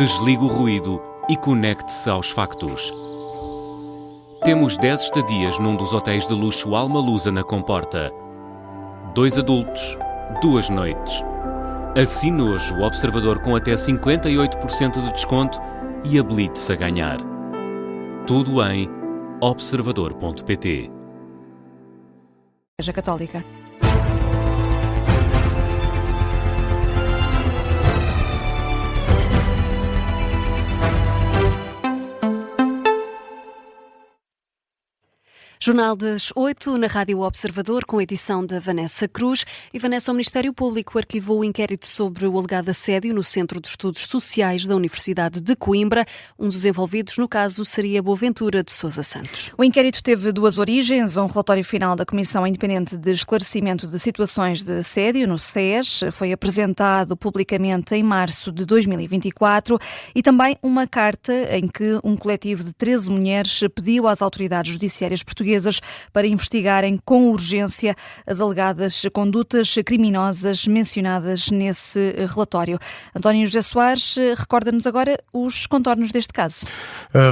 Desligue o ruído e conecte-se aos factos. Temos 10 estadias num dos hotéis de luxo Alma Lusa na Comporta. 2 adultos, 2 noites. Assine hoje o Observador com até 58% de desconto e habilite-se a ganhar. Tudo em observador.pt. Igreja Católica. Jornal das 8 na Rádio Observador, com edição da Vanessa Cruz. E Vanessa, o Ministério Público arquivou o inquérito sobre o alegado assédio no Centro de Estudos Sociais da Universidade de Coimbra. Um dos envolvidos no caso seria Boaventura de Sousa Santos. O inquérito teve duas origens. Um relatório final da Comissão Independente de Esclarecimento de Situações de Assédio, no SES, foi apresentado publicamente em março de 2024, e também uma carta em que um coletivo de 13 mulheres pediu às autoridades judiciárias portuguesas para investigarem com urgência as alegadas condutas criminosas mencionadas nesse relatório. António José Soares recorda-nos agora os contornos deste caso.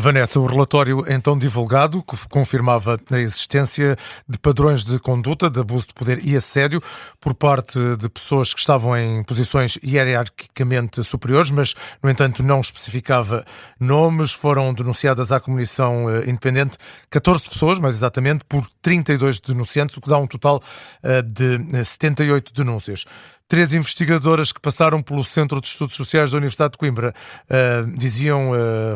Vanessa, o relatório então divulgado confirmava a existência de padrões de conduta, de abuso de poder e assédio por parte de pessoas que estavam em posições hierarquicamente superiores, mas, no entanto, não especificava nomes. Foram denunciadas à Comissão Independente 14 pessoas, mais exatamente, por 32 denunciantes, o que dá um total de 78 denúncias. 3 investigadoras que passaram pelo Centro de Estudos Sociais da Universidade de Coimbra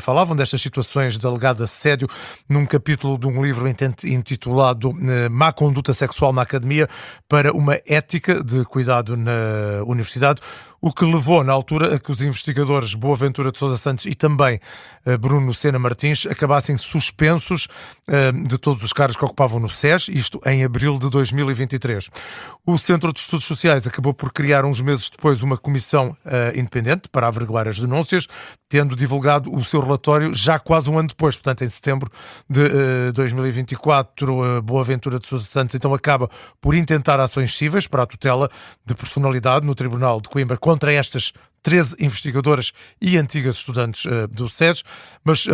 falavam destas situações de alegado assédio num capítulo de um livro intitulado Má Conduta Sexual na Academia para uma Ética de Cuidado na Universidade, o que levou, na altura, a que os investigadores Boaventura de Sousa Santos e também Bruno Sena Martins acabassem suspensos de todos os cargos que ocupavam no SES, isto em abril de 2023. O Centro de Estudos Sociais acabou por criar uns meses depois uma comissão independente para averiguar as denúncias, tendo divulgado o seu relatório já quase um ano depois, portanto em setembro de 2024. Boaventura de Sousa Santos então acaba por intentar ações cíveis para a tutela de personalidade no Tribunal de Coimbra contra estas 13 investigadoras e antigas estudantes do SES, mas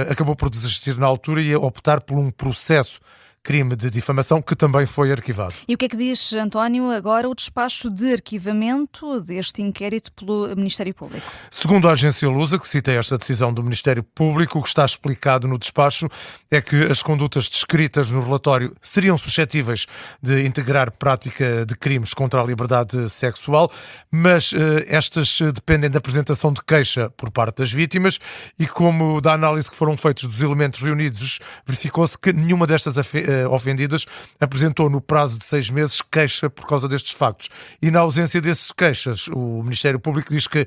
acabou por desistir na altura e optar por um processo crime de difamação, que também foi arquivado. E o que é que diz, António, agora o despacho de arquivamento deste inquérito pelo Ministério Público? Segundo a agência Lusa, que cita esta decisão do Ministério Público, o que está explicado no despacho é que as condutas descritas no relatório seriam suscetíveis de integrar prática de crimes contra a liberdade sexual, mas estas dependem da apresentação de queixa por parte das vítimas e, como da análise que foram feitos dos elementos reunidos, verificou-se que nenhuma destas ofendidas apresentou no prazo de 6 meses queixa por causa destes factos. E na ausência desses queixas, o Ministério Público diz que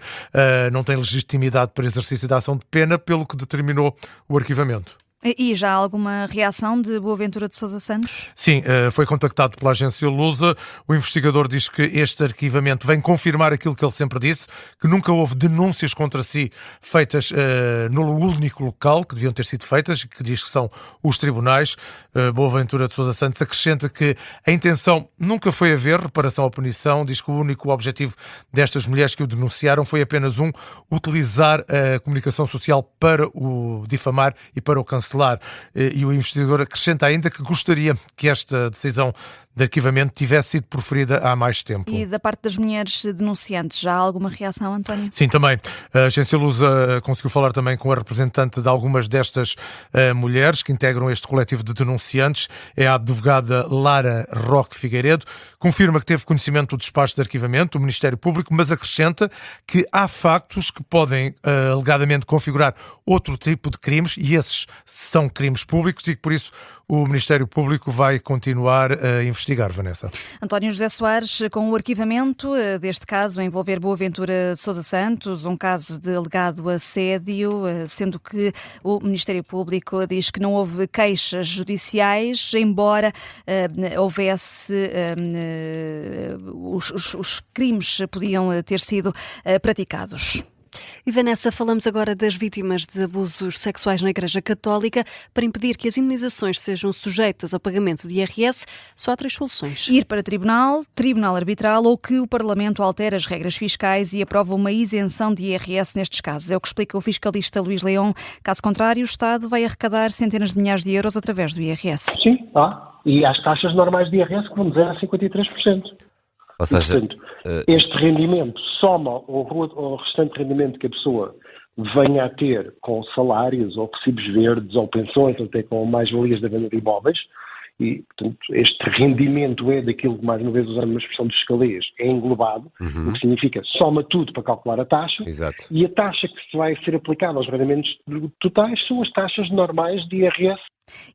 não tem legitimidade para exercício da ação de pena, pelo que determinou o arquivamento. E já há alguma reação de Boaventura de Sousa Santos? Sim, foi contactado pela agência Lusa. O investigador diz que este arquivamento vem confirmar aquilo que ele sempre disse, que nunca houve denúncias contra si feitas no único local que deviam ter sido feitas, que diz que são os tribunais. Boaventura de Sousa Santos acrescenta que a intenção nunca foi haver reparação ou punição. Diz que o único objetivo destas mulheres que o denunciaram foi apenas utilizar a comunicação social para o difamar e para o cancelar. E o investigador acrescenta ainda que gostaria que esta decisão de arquivamento tivesse sido proferida há mais tempo. E da parte das mulheres denunciantes, já há alguma reação, António? Sim, também. A agência Lusa conseguiu falar também com a representante de algumas destas mulheres que integram este coletivo de denunciantes. É a advogada Lara Roque Figueiredo. Confirma que teve conhecimento do despacho de arquivamento do Ministério Público, mas acrescenta que há factos que podem alegadamente configurar outro tipo de crimes, e esses são crimes públicos, e que por isso o Ministério Público vai continuar a investigar, Vanessa. António José Soares, com o arquivamento deste caso a envolver Boaventura de Sousa Santos, um caso de alegado assédio, sendo que o Ministério Público diz que não houve queixas judiciais, embora houvesse os crimes podiam ter sido praticados. E Vanessa, falamos agora das vítimas de abusos sexuais na Igreja Católica. Para impedir que as indemnizações sejam sujeitas ao pagamento de IRS, só há 3 soluções. Ir para tribunal arbitral ou que o Parlamento altere as regras fiscais e aprova uma isenção de IRS nestes casos. É o que explica o fiscalista Luís Leão. Caso contrário, o Estado vai arrecadar centenas de milhares de euros através do IRS. Sim, e às taxas normais de IRS que vão dizer a 53%. Ou seja, portanto, este rendimento soma ao restante rendimento que a pessoa venha a ter com salários ou recibos verdes ou pensões, ou até com mais-valias da venda de imóveis, e, portanto, este rendimento é daquilo que, mais uma vez, usando uma expressão dos escaleias, é englobado, o que significa soma tudo para calcular a taxa. Exato. E a taxa que vai ser aplicada aos rendimentos totais são as taxas normais de IRS.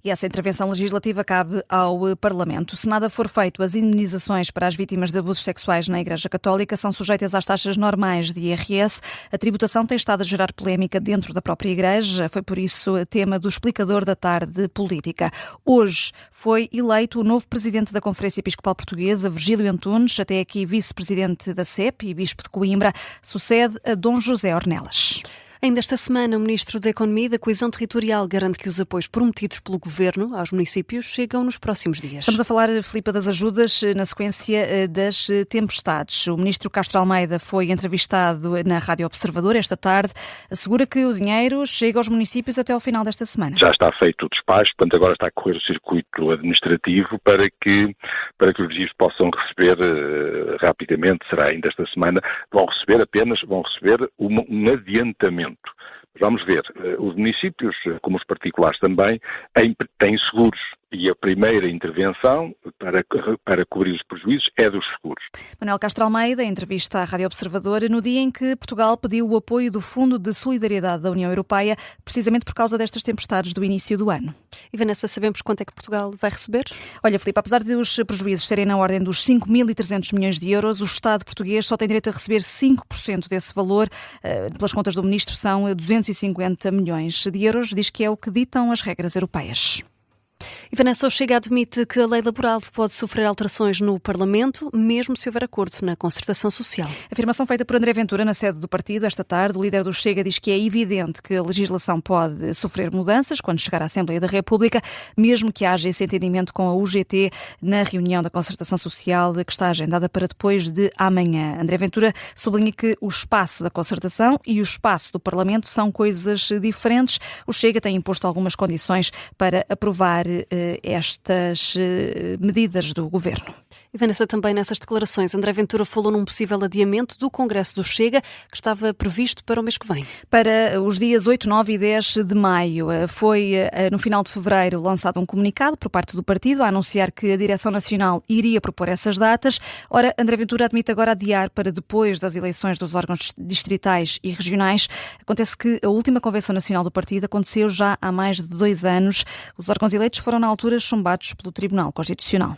E essa intervenção legislativa cabe ao Parlamento. Se nada for feito, as indemnizações para as vítimas de abusos sexuais na Igreja Católica são sujeitas às taxas normais de IRS. A tributação tem estado a gerar polémica dentro da própria Igreja. Foi por isso tema do explicador da tarde política. Hoje foi eleito o novo presidente da Conferência Episcopal Portuguesa, Virgílio Antunes, até aqui vice-presidente da CEP e bispo de Coimbra, sucede a Dom José Ornelas. Ainda esta semana, o Ministro da Economia e da Coesão Territorial garante que os apoios prometidos pelo Governo aos municípios chegam nos próximos dias. Estamos a falar, Filipa, das ajudas na sequência das tempestades. O Ministro Castro Almeida foi entrevistado na Rádio Observador esta tarde. Assegura que o dinheiro chega aos municípios até ao final desta semana. Já está feito o despacho, portanto agora está a correr o circuito administrativo para que os vizinhos possam receber rapidamente, será ainda esta semana, vão receber um adiantamento. Vamos ver, os municípios, como os particulares também, têm seguros e a primeira intervenção para cobrir os prejuízos é dos seguros. Manuel Castro Almeida, em entrevista à Rádio Observador, no dia em que Portugal pediu o apoio do Fundo de Solidariedade da União Europeia, precisamente por causa destas tempestades do início do ano. E Vanessa, sabemos quanto é que Portugal vai receber? Olha, Filipe, apesar de os prejuízos serem na ordem dos 5.300 milhões de euros, o Estado português só tem direito a receber 5% desse valor. Pelas contas do Ministro, são 250 milhões de euros. Diz que é o que ditam as regras europeias. E Vanessa, o Chega admite que a lei laboral pode sofrer alterações no Parlamento, mesmo se houver acordo na concertação social. Afirmação feita por André Ventura na sede do partido esta tarde. O líder do Chega diz que é evidente que a legislação pode sofrer mudanças quando chegar à Assembleia da República, mesmo que haja esse entendimento com a UGT na reunião da concertação social que está agendada para depois de amanhã. André Ventura sublinha que o espaço da concertação e o espaço do Parlamento são coisas diferentes. O Chega tem imposto algumas condições para aprovar estas medidas do Governo. E Vanessa, também nessas declarações, André Ventura falou num possível adiamento do Congresso do Chega, que estava previsto para o mês que vem. Para os dias 8, 9 e 10 de maio. Foi no final de fevereiro lançado um comunicado por parte do partido a anunciar que a Direção Nacional iria propor essas datas. Ora, André Ventura admite agora adiar para depois das eleições dos órgãos distritais e regionais. Acontece que a última Convenção Nacional do partido aconteceu já há mais de 2 anos. Os órgãos eleitos foram na altura chumbados pelo Tribunal Constitucional.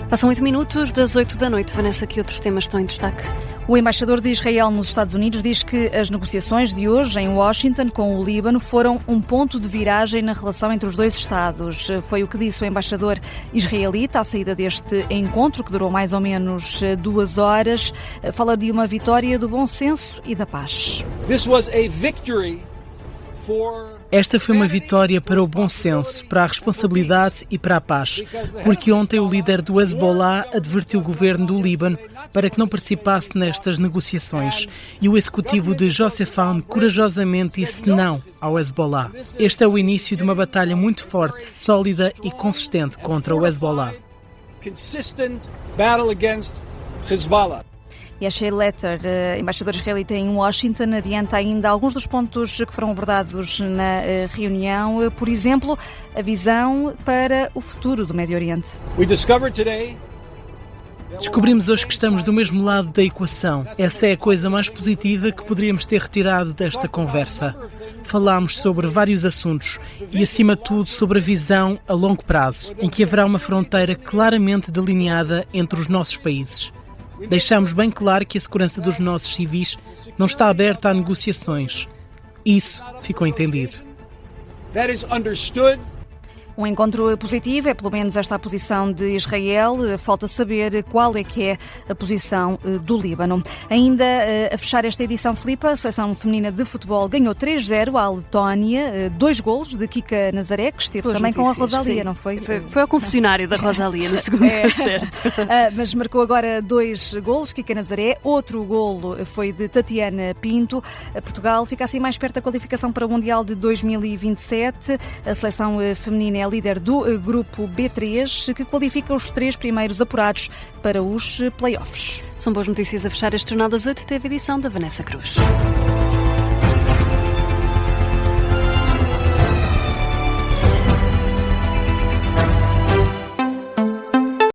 Passam 8 minutos das 8 da noite. Vanessa, que outros temas estão em destaque? O embaixador de Israel nos Estados Unidos diz que as negociações de hoje em Washington com o Líbano foram um ponto de viragem na relação entre os dois Estados. Foi o que disse o embaixador israelita à saída deste encontro, que durou mais ou menos 2 horas. Fala de uma vitória do bom senso e da paz. Esta foi uma vitória para o bom senso, para a responsabilidade e para a paz, porque ontem o líder do Hezbollah advertiu o governo do Líbano para que não participasse nestas negociações e o executivo de Joseph Aoun corajosamente disse não ao Hezbollah. Este é o início de uma batalha muito forte, sólida e consistente contra o Hezbollah. Yashai Letter, embaixador israelita em Washington, adianta ainda alguns dos pontos que foram abordados na reunião, por exemplo, a visão para o futuro do Médio Oriente. Descobrimos hoje que estamos do mesmo lado da equação. Essa é a coisa mais positiva que poderíamos ter retirado desta conversa. Falámos sobre vários assuntos e, acima de tudo, sobre a visão a longo prazo, em que haverá uma fronteira claramente delineada entre os nossos países. Deixámos bem claro que a segurança dos nossos civis não está aberta a negociações. Isso ficou entendido. Um encontro positivo, é pelo menos esta a posição de Israel. Falta saber qual é que é a posição do Líbano. Ainda a fechar esta edição, Filipe, a seleção feminina de futebol ganhou 3-0 à Letónia. 2 golos de Kika Nazaré, que esteve também com a Rosalia, sim. Não foi? Foi ao confessionário da Rosalia na segunda, certo. Mas marcou agora 2 golos, Kika Nazaré. Outro golo foi de Tatiana Pinto. Portugal fica assim mais perto da qualificação para o Mundial de 2027. A seleção feminina é líder do grupo B3, que qualifica os 3 primeiros apurados para os play-offs. São boas notícias a fechar este Jornal das 8, teve edição da Vanessa Cruz.